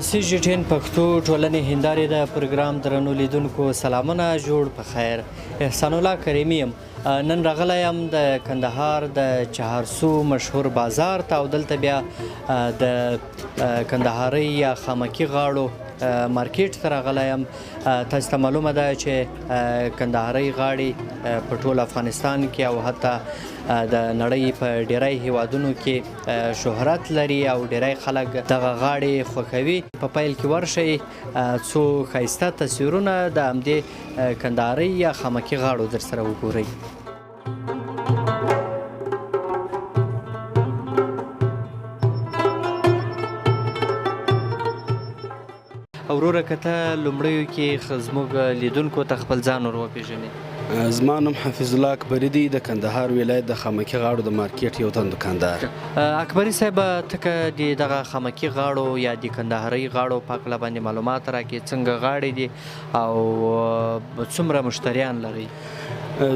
سی جی ټین پښتو ټولنې هندارې د پروګرام درنو لیدونکو سلامونه جوړ په خیر. احسان الله کریمي یم. نن راغلی یم د کندهار د چهارسو مشهور بازار ته او دلته بیا د کندهارۍ یا خامکي غاړو مارکیټ ته راغلی یم. تاسو ته معلومه ده چې کندهارۍ غاړې په ټول افغانستان کې او حتی د نړۍ په ډیری هیوادونو کې شهرت لري او ډیری خلک دغه غاړې خوښوي. په پیل کې ورشئ څو ښایسته تصویرونه د همدې کندهارۍ یا خامکي غاړو در سره وګورئ. وروره که ته لومړیو کې زموږ لیدونکو ته خپل ځان ور وپېژنې. زما نوم حفیظ الله اکبري دی، د کندهار ولایت د خامکي غاړو د مارکیټ یو تن دکاندار. اکبري صاحب، ته که د دغه خامکي غاړو یا د کندهارۍ غاړو په هکله باندې معلومات راکړې، څنګه غاړې دي او څومره مشتریان لرئ؟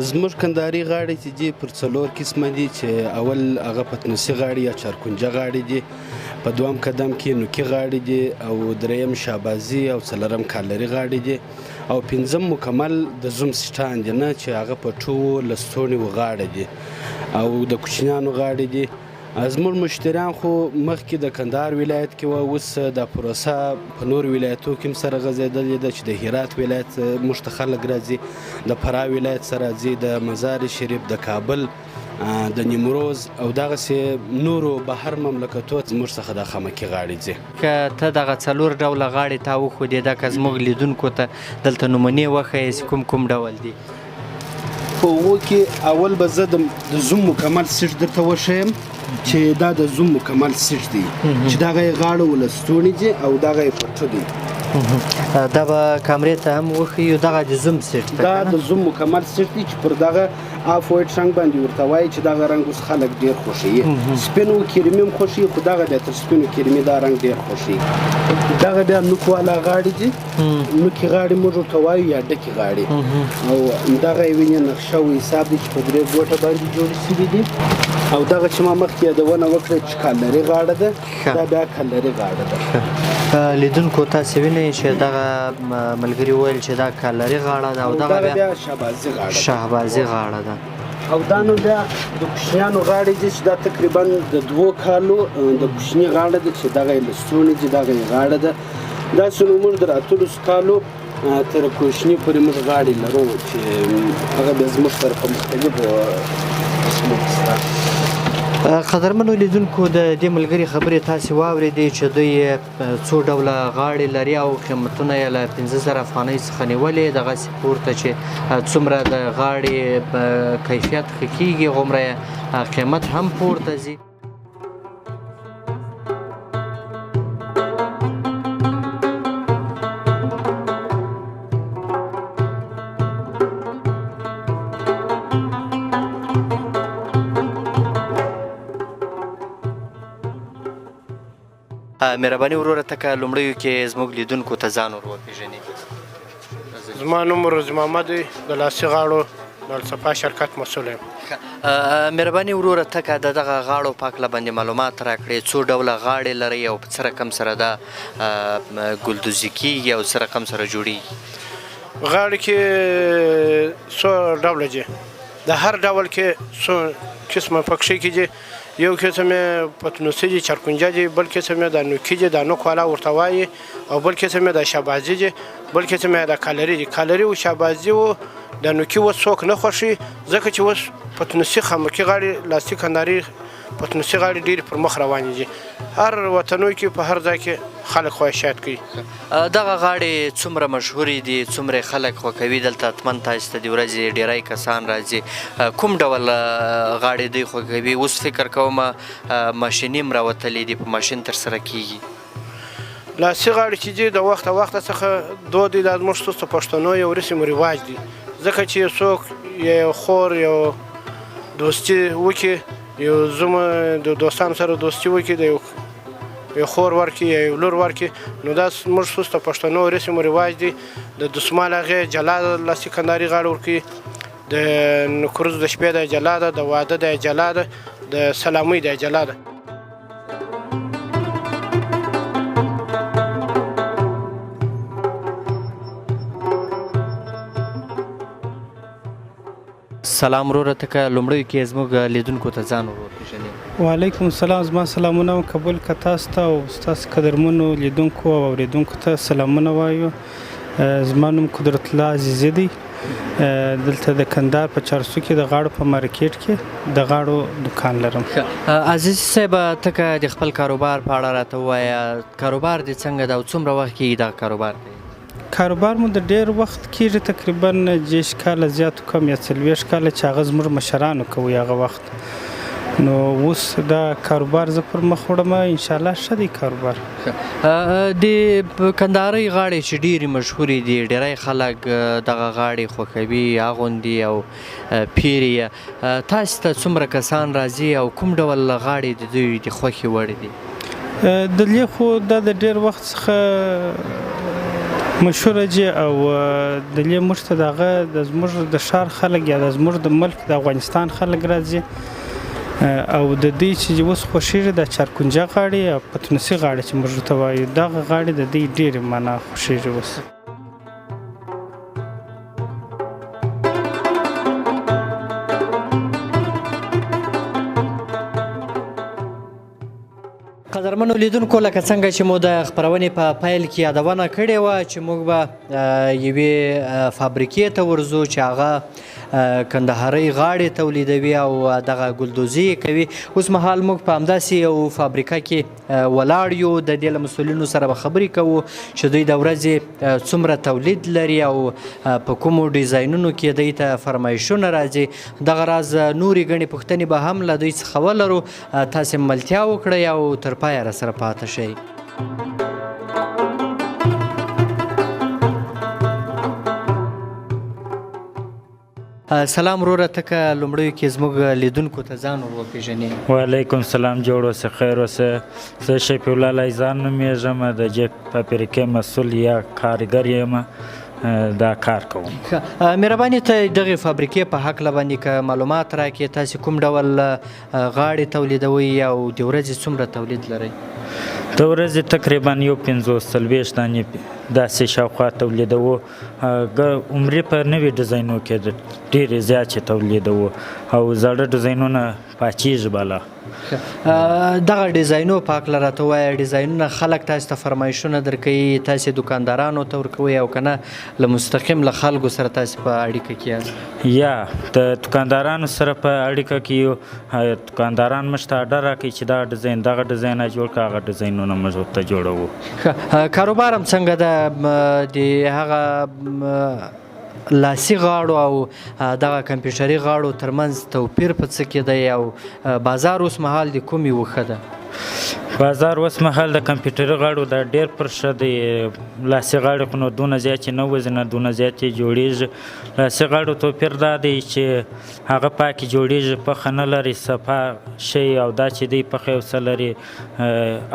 زموږ کندهاري غاړې چې دي پر 4 قسمه دي، چې اول هغه پتنوسي غاړې یا چارکونجه غاړې دي، په دوم قدم کې نوکي غاړې دي، او دریم شابازي او څلورم کالري غاړې دي، او پنځم مکمل د زوم سټان دي نه، چې هغه په ټوله ستوني غاړه دي، او د کوچنیانو غاړې دي. زموږ مشتریان خو مخکې د کندهار ولایت کې وه، اوس دا پروسه په نور ولایتو کې هم سره غځېدلې ده، چې د هرات ولایت موږ ته خلک راځي، د فراه ولایت څخه راځي، د مزار شریف، د کابل، د نیمروز او دغسې نورو بهر مملکتو زموږ څخه د خامکي غاړې ځي. که ته دغه 4 ډوله غاړې تا وښودې، دا که زموږ لیدونکو ته دلته نمونې وښیې چې کوم ډول دي؟ په هغو کې اول به زه د زوم مکمل سیټ درته وښیم، چې دا د زوم مکمل سیټ دی، چې دغه یې غاړه ولستوني دي او دغه یې پټو دی. دا به کامرې ته هم وښیو. دغه د زوم سیټ دی، دا د زوم مکمل سیټ دی، چې پر دغه آف وایټ رنګ باندې ورته وایي، چې دغه رنګ اوس خلک ډېر خوښوي. سپینو کرمي هم خوښوي، خو دغه بیا تر سپینو کرمي دا رنګ ډېر خوښوي. دغه بیا نوک والا غاړې دي، نوکي غاړې موږ ورته وایو یا ډکې غاړې، او دغه یې وینې نقشه او حساب دی، چې په 3 ګوټه باندې جوړې شوي دي. او دغه چې ما مخکې یادونه وکړه چې کالري غاړه ده، دا بیا کالري غاړه ده. لیدونکو تاسې وینئ چې دغه ملګري وویل چې دا کالري غاړه ده، او دغه بیا شهبازي غاړه ده. شهبازي غاړه ده. او دا نو بیا د کوچنیانو غاړې دي، چې دا تقریبا د 2 کالو د کوچني غاړه ده، چې دغه یې لستوڼي دي، دغه یې غاړه ده. داسې نو موږ د 18 کالو تر کوچني پورې موږ غاړې لرو، چې هغه بیا زموږ سره په مختلفو قسمو کې شته. قدرمنو لیدونکو، د دې ملګري خبرې تاسې واورېدې چې دوی څو ډوله غاړې لري او قیمتونه یې له 15,000 افغانۍ څخه نیولې. دغسې پورته چې څومره د غاړې کیفیت ښه کېږي، هغومره یې قیمت هم پورته ځي. مهرباني وروره، ته که لومړیو کې زموږ لیدونکو ته ځان ور وپېژنې. زما نوم روزي محمد دی، د لاسي غاړو د الصفا شرکت مسؤل یم. مهرباني وروره، ته که د دغه غاړو په هکله باندې معلومات راکړې، څو ډوله غاړې لرئ او په څه رقم سره دا ګلدوزي کېږي او څه رقم سره جوړېږي؟ غاړې کې څو ډوله دي، د هر ډول کې څو قسمه پکښې کې دي. یو قسم یې پتنوسي دي، چارکونجه دي، بل قسم یې د نوکي دي، د نوک والا ورته وایي، او بل قسم یې د شابازي دي، بل قسم یې د کالري دي. کالري او شابازي او د نوکي اوس څوک نه خوښوي، ځکه چې اوس پتنوسي خامکي غاړې، لاسي کندهاري پتنوسي غاړې ډېرې پر مخ روانې دي. هر وطنو کې په هر ځای کې خلک خواهشات کوي. دغه غاړې څومره مشهورې دي، څومره خلک خوښوي؟ دلته حتما تاسو ته د ورځې ډیری کسان راځي. کوم ډول غاړې دوی خوښوي؟ اوس فکر کوم ماشیني هم راوتلي دي، په ماشین ترسره کېږي. لاسي غاړې چې دي د وخته څخه دود دی، دا زموږ ستاسو پښتنو یو رسم و رواج دی، ځکه چې څوک یو خور یو دوستي وکړي، یو زوم د دوستانو سره دوستي وکړي، د یو خور ورکړي یا یو لور ورکړي، نو دا زموږ ستاسو پښتنو رسم و رواج دی. د دسمال هغې جلا لاسي کندهاري غاړه ورکوي، د نوکریزو د شپې د جلا ده، د واده د جلا ده، د سلامۍ د جلا ده. سلام وروره ته که لومړی کې زموږ لیدونکو ته ځان ور وپېژنې. وعلیکم السلام. زما سلامونه قبول که تاسو ته او ستاسو قدرمنو لیدونکو او اورېدونکو ته سلامونه وایو. زما نوم قدرت الله عزیزی دی. دلته د کندهار په چارسو کې د غاړو په مارکیټ کې د غاړو دکان لرم. عزیز صاحب ته که د خپل کاروبار په اړه راته ووایه، کاروبار دې څنګه ده او څومره وخت کېږي دا کاروبار کوي؟ کاروبار مو د ډېر وخت کېږي، تقریبا 10 کاله زیات کم یا 40 کاله چې هغه زموږ مشرانو کوي هغه وخت. نو اوس دا کاروبار زه پر مخ وړم، انشاءالله ښه دی کاروبار. د کندهارۍ غاړې چې ډېرې مشهورې دي، ډېری خلک دغه غاړې خوښوي، اغوندي او پیري یې. تاسو ته څومره کسان راځي او کوم ډول غاړې د دوی د خوښې وړ دي؟ د دې خو دا د ډېر وخت څخه مشهوره دي او د دې موږ ته د هغه زموږ د ښار خلک یا د زموږ د ملک د افغانستان خلک راځي او د دې چې اوس خوښېږي د چارکونجه غاړې او پتنوسي غاړې چې موږ ورته وایو، دغه غاړې د دې ډېرې معنا خوښېږي اوس. قدرمنو لیدونکو، لکه څنګه چې مو د خپرونې په پیل کې یادونه کړې وه چې موږ به یوې فابریکې ته ورځو چې هغه کندهارۍ غاړې تولیدوي او دغه ګلدوزي یې کوي. اوس مهال موږ په همداسې یو فابریکه کې ولاړ یو. د دې له مسؤلینو سره به خبرې کوو چې دوی د ورځې څومره تولید لري او په کومو ډیزاینونو کې دوی ته فرمایشونه راځي. دغه راز نورې ګڼې پوښتنې به هم له دوی څخه ولرو. تاسې ملتیا وکړئ او تر پایه راسره پاتې شئ. سلام وروره، ته که لومړیو کې زموږ لیدونکو ته ځان ور وپېژنې. وعلیکم سلام، جوړ اوسه، خیر اوسه. زه شفیع الله لایزان نومیږم، د جیپ فابریکې مسؤل یا کارګر یم، دا کار کوم. مهرباني ته دغې فابریکې په هکله باندې که معلومات راکړې، تاسې کوم ډول غاړې تولیدوئ او د ورځې څومره تولید لرئ؟ د ورځې تقریبا 45 دانې داسې شاوخوا تولیدوو. عمرې په نوي ډیزاینو کې ډېرې زیاتې تولیدوو او زاړه ډیزاینونه پاچېږي بالا. دغه ډیزاینو په هکله راته ووایه. ډیزاینونه خلک تاسو ته فرمایشونه درکوي، تاسې دوکاندارانو ته ورکوئ او که نه له مستقیم له خلکو سره تاسې په اړیکه کې یاست؟ یا د دوکاندارانو سره په اړیکه کې یو. دوکانداران موږ ته اډر راکوي چې دغه ډیزاین جوړ کړه، هغه ډیزاینونه موږ ورته جوړوو. کاروبار هم څنګه ده؟ د هغه لاسي غاړو او دغه کمپیوټري غاړو ترمنځ توپیر په څه کې دی او بازار اوس مهال د کومې وښه ده؟ بازار اوس مهال د کمپیوټري غاړو دا ډېر پر ښه دی. لاسي غاړې خو نو دونه زیاتې نه وځي، نه دونه زیاتې جوړېږي. لاسي غاړو توپیر دا دی چې هغه پاکې جوړېږي، پخه نه لري، صفا شی، او دا چې دی پخه یو څه لري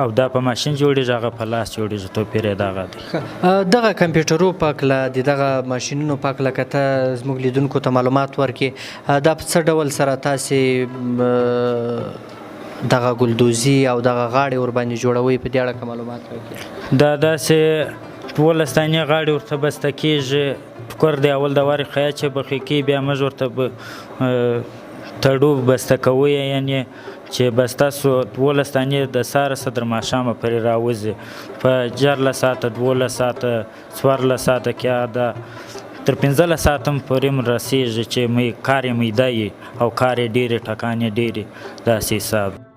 او دا په ماشین جوړېږي، هغه په لاس جوړېږي. توپیر یې دغه دی. دغه کمپیوټرو په هکله، د دغه ماشینونو په هکله که ته زموږ لیدونکو ته معلومات ورکړې، دا په څه ډول سره تاسې دغه ګلدوزي او دغه غاړې ورباندې جوړوئ؟ په دې اړه که معلومات راکړئ. دا داسې 12 دانې غاړې ورته بسته کېږي. ټوکر دی اول د وارې خیاط چې بخې کېږي، بیا موږ ورته تړو بسته کوو، یعنې چې بسته سو 12 دانې د سهاره تر ماښامه پرې راوځي. په 14 ساعته 12 ساعته 14 ساعته کې دا تر 15 ساعته هم پورې رسېږي چې کار یې میده وي او کار یې ډېرې ټکانې ډېرې، داسې حساب.